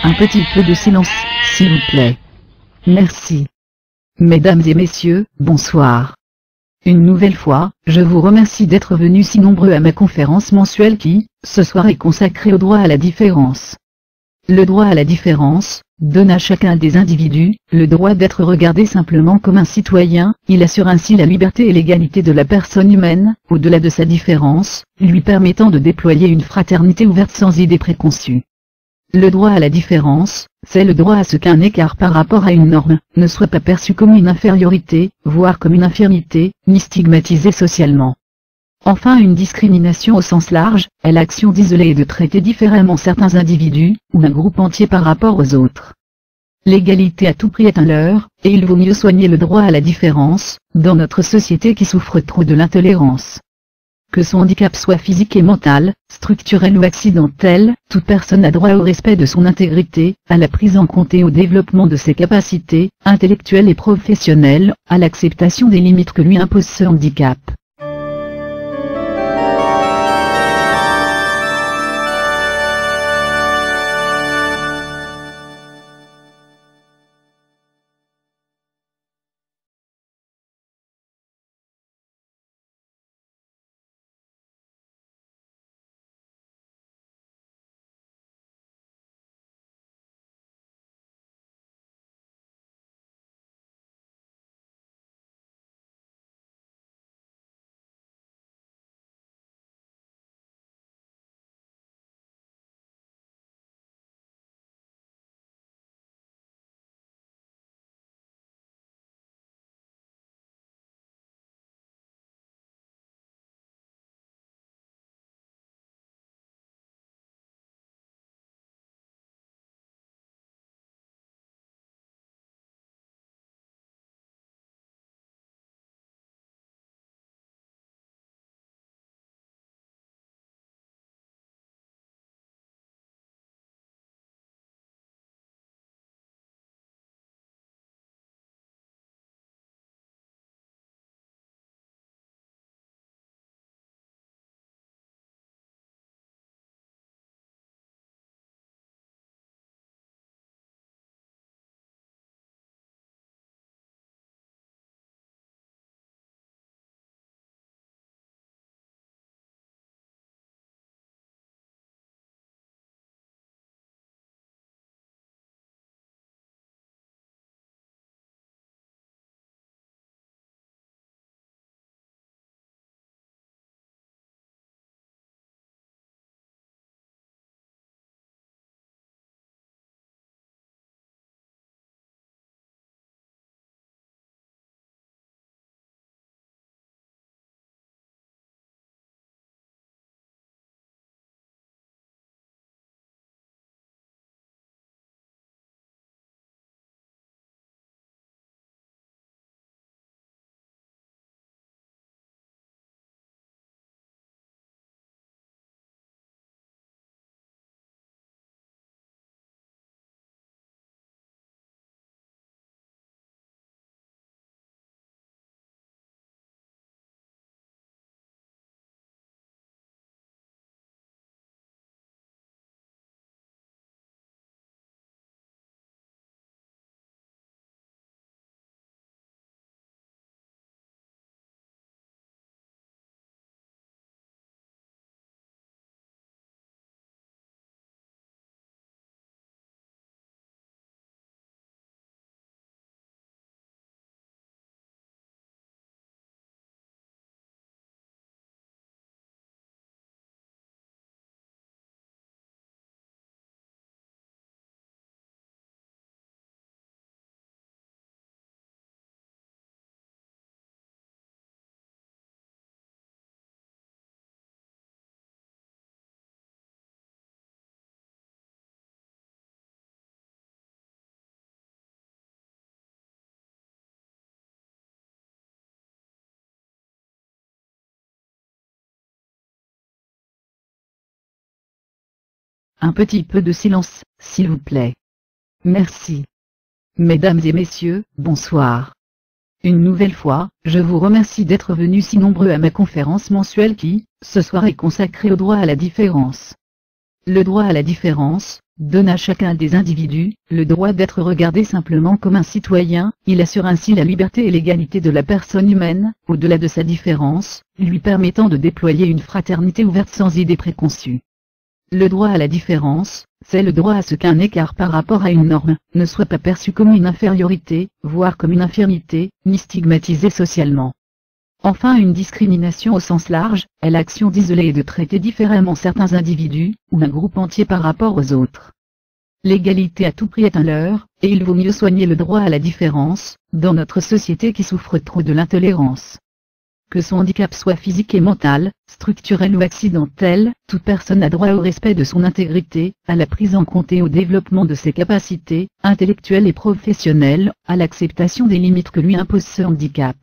Un petit peu de silence, s'il vous plaît. Merci. Mesdames et messieurs, bonsoir. Une nouvelle fois, je vous remercie d'être venus si nombreux à ma conférence mensuelle qui, ce soir est consacrée au droit à la différence. Le droit à la différence donne à chacun des individus le droit d'être regardé simplement comme un citoyen, il assure ainsi la liberté et l'égalité de la personne humaine, au-delà de sa différence, lui permettant de déployer une fraternité ouverte sans idées préconçues. Le droit à la différence, c'est le droit à ce qu'un écart par rapport à une norme ne soit pas perçu comme une infériorité, voire comme une infirmité, ni stigmatisé socialement. Enfin, une discrimination au sens large est l'action d'isoler et de traiter différemment certains individus, ou un groupe entier par rapport aux autres. L'égalité à tout prix est un leurre, et il vaut mieux soigner le droit à la différence, dans notre société qui souffre trop de l'intolérance. Que son handicap soit physique et mental, structurel ou accidentel, toute personne a droit au respect de son intégrité, à la prise en compte et au développement de ses capacités, intellectuelles et professionnelles, à l'acceptation des limites que lui impose ce handicap. Un petit peu de silence, s'il vous plaît. Merci. Mesdames et messieurs, bonsoir. Une nouvelle fois, je vous remercie d'être venus si nombreux à ma conférence mensuelle qui, ce soir est consacrée au droit à la différence. Le droit à la différence donne à chacun des individus le droit d'être regardé simplement comme un citoyen, il assure ainsi la liberté et l'égalité de la personne humaine, au-delà de sa différence, lui permettant de déployer une fraternité ouverte sans idées préconçues. Le droit à la différence, c'est le droit à ce qu'un écart par rapport à une norme ne soit pas perçu comme une infériorité, voire comme une infirmité, ni stigmatisé socialement. Enfin, une discrimination au sens large est l'action d'isoler et de traiter différemment certains individus, ou un groupe entier par rapport aux autres. L'égalité à tout prix est un leurre, et il vaut mieux soigner le droit à la différence, dans notre société qui souffre trop de l'intolérance. Que son handicap soit physique et mental, structurel ou accidentel, toute personne a droit au respect de son intégrité, à la prise en compte et au développement de ses capacités, intellectuelles et professionnelles, à l'acceptation des limites que lui impose ce handicap.